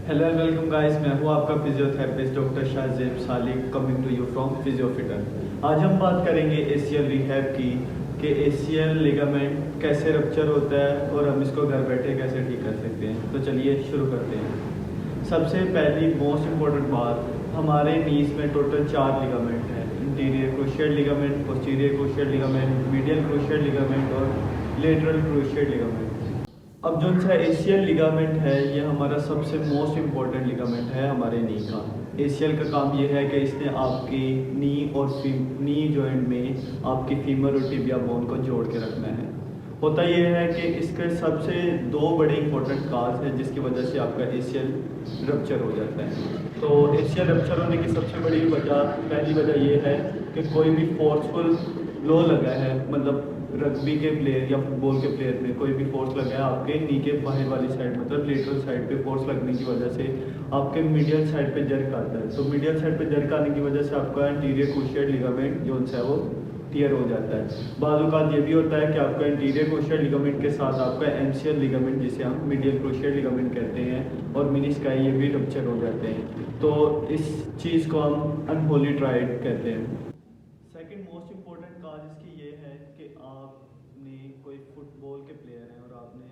Hello and welcome guys, मैं हूं आपका physiotherapist doctor Shahzeb Saliq coming to you from Physiofitter. आज हम बात करेंगे एसीएल रिहैब की कि एसीएल लिगामेंट कैसे रप्चर होता है और हम इसको घर बैठे कैसे ठीक कर सकते हैं। तो चलिए शुरू करते हैं। सबसे पहली मोस्ट इम्पोर्टेंट बात, हमारे नीज में टोटल 4 लिगामेंट हैं। Interior crucial ligament, posterior crucial ligament, medial crucial ligament और लेटरल क्रूशियल लिगामेंट। अब जो सा एशियल लिगामेंट है, ये हमारा सबसे मोस्ट इम्पॉर्टेंट लिगामेंट है हमारे नी का। एशियल का काम ये है कि इसने आपकी नी और नी जॉइंट में आपकी फीमर और टिबिया बोन को जोड़ के रखना है। होता ये है कि इसके सबसे 2 बड़े इंपॉर्टेंट काज है जिसकी वजह से आपका एशियल रप्चर हो जाता है। तो एशियल रप्चर होने की सबसे बड़ी वजह, पहली वजह ये है कि कोई भी फोर्सफुल लो लगा है, मतलब रग्बी के प्लेयर या फुटबॉल के प्लेयर में कोई भी फोर्स लगा है आपके नी के बाहर वाली साइड, मतलब लेटरल साइड पे फोर्स लगने की वजह से आपके मीडियल साइड पे जर्क आता है। तो मीडियल साइड पे जर्क आने की वजह से आपका इंटीरियर क्रूशियल लिगामेंट जो है वो टियर हो जाता है। बाद औक़ात ये भी होता है कि आपका इंटीरियर क्रूशियल लिगामेंट के साथ आपका एमसीएल लिगामेंट, जिसे हम मीडियल क्रूशियल लिगामेंट कहते हैं, और मेनिस्काई, ये भी रप्चर हो जाते हैं। तो इस चीज़ को हम अनहोली ट्राइड कहते हैं। सेकंड मोस्ट इम्पोर्टेंट काज इसकी ये है कि आपने कोई फुटबॉल के प्लेयर हैं और आपने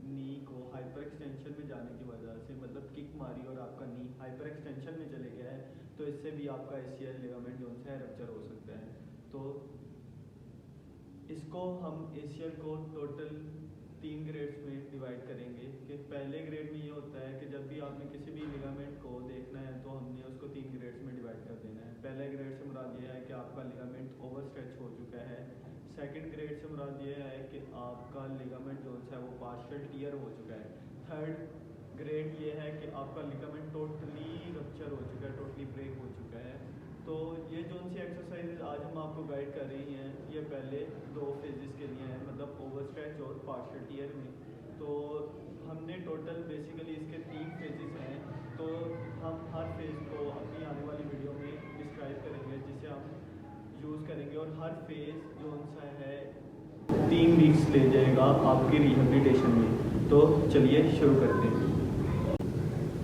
नी को हाइपर एक्सटेंशन में जाने की वजह से, मतलब किक मारी और आपका नी हाइपर एक्सटेंशन में चले गया है, तो इससे भी आपका एसीएल लिगामेंट जो है रप्चर हो सकता है। तो इसको हम एसीएल को टोटल 3 ग्रेड्स में डिवाइड करेंगे। कि पहले ग्रेड में ये होता है कि जब भी आपने किसी भी लिगामेंट को देखना है तो हमने उसको 3 ग्रेड्स में डिवाइड कर देना है। पहले ग्रेड से मुराद ये है कि आपका लिगामेंट ओवर स्ट्रेच हो चुका है। सेकंड ग्रेड से मुराद ये है कि आपका लिगामेंट जो है वो पार्शियल टियर हो चुका है। थर्ड ग्रेड ये है कि आपका लिगामेंट टोटली रप्चर हो चुका है, टोटली ब्रेक हो चुका है। तो ये जो सी एक्सरसाइज आज हम आपको गाइड कर रही हैं, ये पहले 2 फेजेस के लिए हैं, मतलब ओवर स्ट्रेच और पार्शियल टियर में। तो हमने टोटल बेसिकली इसके 3 फेजेस हैं। तो हम हर फेज़ को अपनी आने वाली वीडियो में डिस्क्राइब करेंगे, जिसे हम यूज़ करेंगे, और हर फेज़ जो सा है 3 वीक्स ले जाएगा आपकी रिहेबिलिटेशन में। तो चलिए शुरू करते हैं।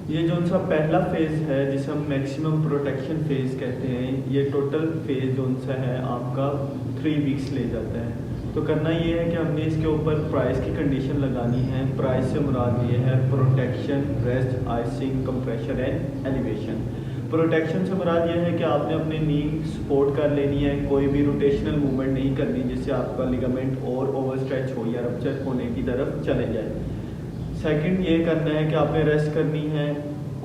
ये जो सा पहला फेज़ है जिसे हम मैक्सिमम प्रोटेक्शन फेज़ कहते हैं, ये टोटल फेज़ जो सा है आपका 3 वीक्स ले जाता है। तो करना ये है कि हमने इसके ऊपर प्राइस की कंडीशन लगानी है। प्राइस से मुराद ये है protection, rest, icing, compressor and elevation. Protection से मुराद ये है कि आपने अपने नी सपोर्ट कर लेनी है, कोई भी रोटेशनल मूवमेंट नहीं करनी जिससे आपका लिगामेंट और ओवर स्ट्रेच हो या रप्चर होने की तरफ चले जाए। सेकंड ये करना है कि आपने रेस्ट करनी है।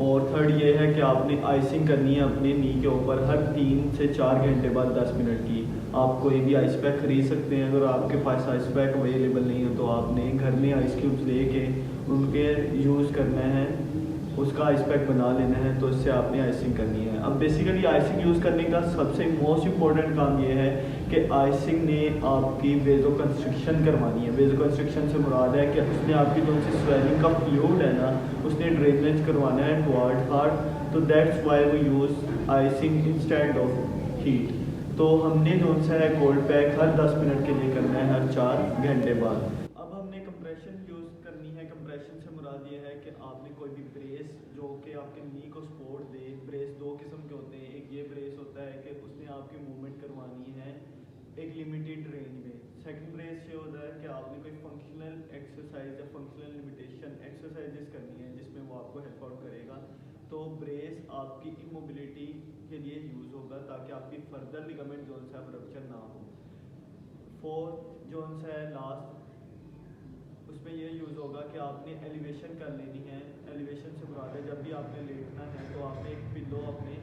और थर्ड ये है कि आपने आइसिंग करनी है अपने नी के ऊपर हर 3 से 4 घंटे बाद 10 मिनट की। आप कोई भी आइस पैक ख़रीद सकते हैं। अगर आपके पास आइस पैक अवेलेबल नहीं है तो आपने घर में आइस क्यूब्स लेके उनके यूज़ करना है, उसका आइस पैक बना लेना है। तो इससे आपने आइसिंग करनी है। अब बेसिकली आइसिंग यूज़ करने का सबसे मोस्ट इम्पॉर्टेंट काम ये है कि आइसिंग ने आपकी वेजो कंस्ट्रक्शन करवानी है। वेजो कंस्ट्रक्शन से मुराद है कि उसने आपकी जो सी स्वेलिंग का फ्लूइड है ना, उसने ड्रेनेज करवाना है टुवर्ड हार्ट। तो that's why we use icing instead of heat. तो हमने जो सा है कोल्ड पैक हर 10 मिनट के लिए करना है, हर 4 घंटे बाद। अब हमने कंप्रेशन यूज़ करनी है। कंप्रेशन से मुराद ये है कि आपने कोई भी ब्रेस जो कि आपके नी को सपोर्ट दे। ब्रेस 2 किस्म के होते हैं। एक ये ब्रेस होता है कि उसने आपकी मूवमेंट करवानी है एक लिमिटेड रेंज में। सेकंड ब्रेस ये होता है कि आपने कोई फंक्शनल एक्सरसाइज या फंक्शनल लिमिटेशन एक्सरसाइजेस करनी है जिसमें वो आपको हेल्प आउट करेगा। तो ब्रेस आपकी इमोबिलिटी के लिए यूज़ होगा ताकि आपकी फर्दर लिगामेंट जो है रप्चर ना हो। फोर्थ जो है लास्ट, उसमें ये यूज़ होगा कि आपने एलिवेशन कर लेनी है। एलिवेशन से मुराद है जब भी आपने लेटना है तो आपने एक पिलो अपने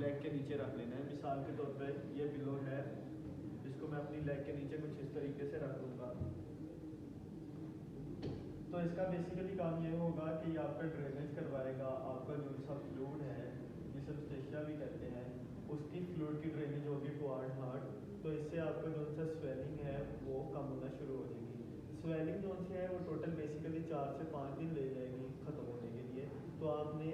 लेग के नीचे रख लेना है। मिसाल के तौर पे ये पिलो है, इसको मैं अपनी लेग के नीचे कुछ इस तरीके से रख दूँगा। तो इसका बेसिकली काम ये होगा कि ये आपका ड्रेनेज करवाएगा। आपका जो सा फ्लूइड है, जिसे स्टेशिया भी कहते हैं, उसकी फ्लूइड की ड्रेनेज होगी टुवर्ड हार्ट। तो इससे आपका जो सा स्वेलिंग है वो कम होना शुरू हो जाएगी। स्वेलिंग जो सी है वो टोटल बेसिकली 4 से 5 दिन ले जाएगी ख़त्म होने के लिए। तो आपने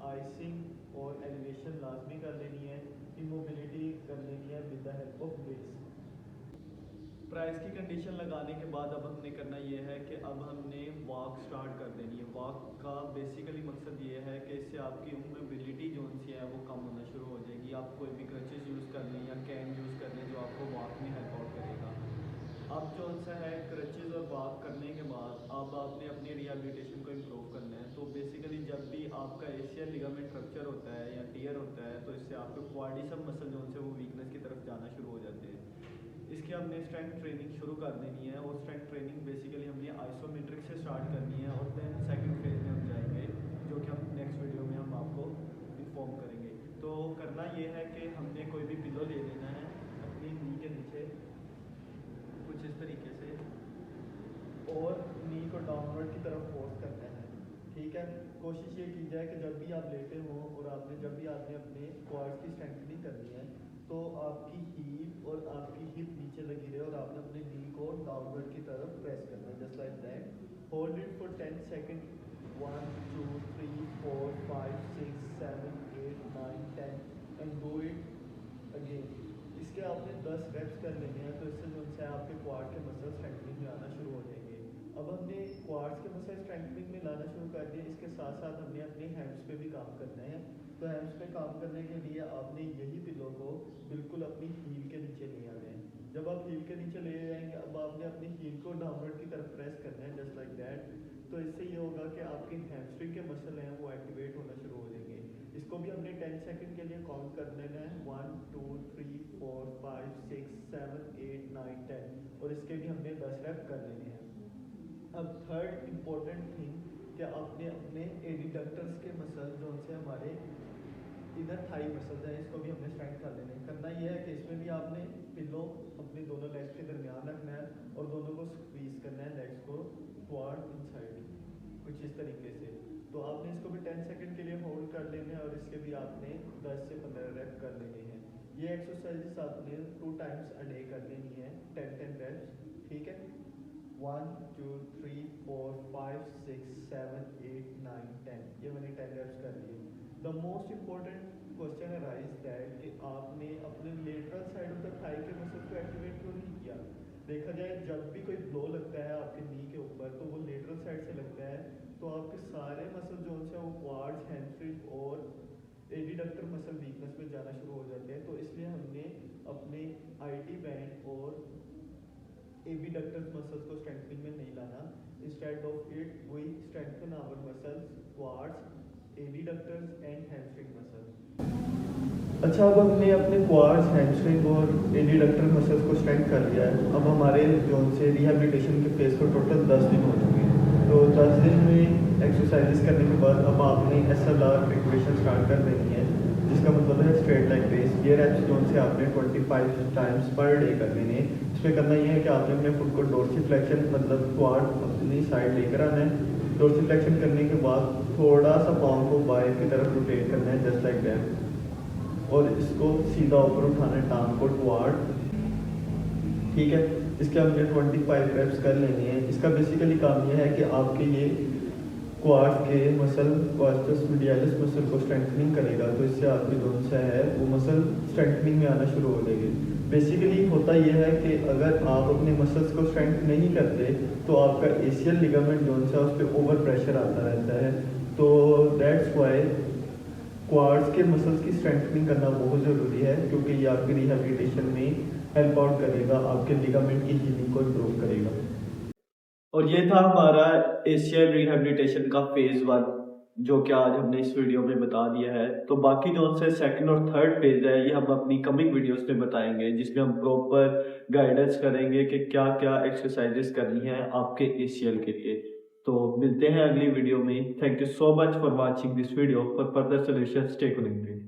आइसिंग और एलिवेशन लाजमी कर लेनी है, इमोबिलिटी कर लेनी है with the help of brace. Price की कंडीशन लगाने के बाद अब हमने करना ये है कि अब हमने वॉक स्टार्ट कर देनी है। वॉक का बेसिकली मकसद ये है कि इससे आपकी मोबिलिटी जो सी है वो कम होना शुरू हो जाएगी। आप कोई भी क्रचेस यूज़ कर लें या कैन यूज़ कर लें जो आपको वॉक में हेल्प आउट करेगा। अब जो सा है क्रचेस और वॉक करने के बाद अब आपने अपनी रिहेबिलिटेशन को इम्प्रूव करना है। तो बेसिकली जब भी आपका एशियल लिगामेंट रप्चर होता है या टीयर होता है तो इससे आपके क्वाड्रिसेप मसल जो से वो वीकनेस की तरफ जाना शुरू हो जाते हैं। इसकी हमने स्ट्रेंथ ट्रेनिंग शुरू कर देनी है और स्ट्रेंथ ट्रेनिंग बेसिकली हमने आइसोमेट्रिक से स्टार्ट करनी है और देन सेकंड फेज में हम जाएंगे जो कि हम नेक्स्ट वीडियो में हम आपको इन्फॉर्म करेंगे। तो करना ये है कि हमने कोई भी पिलो ले लेना है अपनी नी के नीचे कुछ इस तरीके से और नी को डाउनवर्ड की तरफ फोर्स करना है। ठीक है, कोशिश ये की जाए कि जब भी आप लेटे हो और जब भी आपने अपने क्वाड्स की स्ट्रेंथनिंग करनी है तो आपकी हील और आपकी हिप नीचे लगी रहे और आपने अपने नी को डाउनवर्ड की तरफ प्रेस करना है just like that. Hold it for 10 second. 1 2 3 4 5 6 7 8 9 10 and do it again. इसके आपने 10 रेप्स कर लेने हैं तो इससे जो है आपके क्वाड के मसल स्ट्रेंथनिंग में आना शुरू हो जाएंगे। अब हमने क्वाड्स के मसल स्ट्रेंथनिंग में लाना शुरू कर दिया, इसके साथ साथ हमने अपने हैम्स पे भी काम करना है। तो हैम्स पे काम करने के लिए आपने यही पिलो को बिल्कुल अपनी हील के नीचे ले आना है। जब आप हील के नीचे ले जाएंगे अब आपने अपनी हील को डाउनवर्ड की तरफ प्रेस करना है जस्ट लाइक दैट। तो इससे ये होगा कि आपके हैमस्ट्रिंग के मसल हैं वो एक्टिवेट होना शुरू हो जाएंगे। इसको भी हमने 10 सेकंड के लिए काउंट कर लेना है। 1 2 3 4 5 6 7 8 9 10 और इसके भी हमने 10 रेप कर लेने हैं। अब थर्ड इम्पोर्टेंट थिंग कि आपने अपने एडिडक्टर्स के मसल जो उनसे हमारे इधर थाई मसल है इसको भी हमने स्ट्रेंथ कर लेने। करना यह है कि इसमें भी आपने पिलो अपने दोनों लेग्स के दरमियान रखना है और दोनों को स्क्वीज करना है लेग्स को टुवर्ड इनसाइड कुछ इस तरीके से। तो आपने इसको भी 10 सेकंड के लिए होल्ड कर लेना है और इसके भी आपने 10 से 15 रेप कर लेने हैं। ये एक्सरसाइजेस आपने 2 टाइम्स अ डे कर लेनी है 10-10 रेप्स। ठीक है, 1 2 3 4 5 6 7 8 9 10 ये मैंने 10 रेप्स कर लिए। The most important question arise that कि आपने अपने lateral side of the thigh के मसल को एक्टिवेट क्यों नहीं किया। देखा जाए जब भी कोई ब्लो लगता है आपके नी के ऊपर तो वो लेटरल साइड से लगता है तो आपके सारे मसल जो है वो क्वाड्स हैमस्ट्रिंग और एडिडक्टर मसल वीकनेस में जाना शुरू हो जाते हैं। तो इसलिए हमने अपने आईटी बैंड और एबिडक्टर्स मसल्स को स्ट्रेंथनिंग में नहीं लाना। Instead of it we strengthen our muscles quads adductors and hamstring muscle. अच्छा, अब हमने अपने क्वाड्स हैमस्ट्रिंग और एडिडक्टर मसल्स को स्ट्रेंथ कर लिया है। अब हमारे जो से रिहेबिलिटेशन के फेज को टोटल 10 दिन हो चुके हैं। तो 10 दिन में एक्सरसाइजेस करने के बाद अब आपने SLR इक्वेशन स्टार्ट कर देनी है जिसका मतलब है स्ट्रेट लेग रेस। ये रेप्स जो से आपने 25 टाइम्स पर डे कर लेने हैं। इसमें करना ये है कि आपने अपने फुट को डोर्सिफ्लेक्शन मतलब क्वाड अपनी साइड लेकर आना है। डोर्सिफ्लेक्शन करने के बाद थोड़ा सा पाँव को बाएं की तरफ रोटेट करना है जस्ट लाइक दैट और इसको सीधा ऊपर उठाना है टांग को टुवर्ड। ठीक है, इसके हमने 25 रेप्स कर लेनी है। इसका बेसिकली काम यह है कि आपके ये क्वाड के मसल क्वाड्रिसेप्स मीडियालिस मसल को स्ट्रेंथनिंग करेगा तो इससे आपकी जो है वो मसल स्ट्रेंथनिंग में आना शुरू हो जाएगी। बेसिकली होता यह है कि अगर आप अपने मसल्स को स्ट्रेंथ नहीं करते तो आपका एशियल लिगामेंट जो है उस पर ओवर प्रेशर आता रहता है। तो दैट्स वाई क्वाड्स के मसल्स की स्ट्रेंथनिंग करना बहुत ज़रूरी है क्योंकि ये आपकी रिहेबिलिटेशन में हेल्प आउट करेगा, आपके लिगामेंट की हीलिंग को इम्प्रूव करेगा। और ये था हमारा एशियल रिहेबिलिटेशन का फेज 1 जो कि आज हमने इस वीडियो में बता दिया है। तो बाकी जो से सेकंड और थर्ड फेज है ये हम अपनी कमिंग वीडियोस में बताएंगे जिसमें हम प्रॉपर गाइडेंस करेंगे कि क्या क्या एक्सरसाइजेस करनी है आपके एशियल के लिए। तो मिलते हैं अगली वीडियो में। Thank you so much for watching this video. For further solutions stay connected.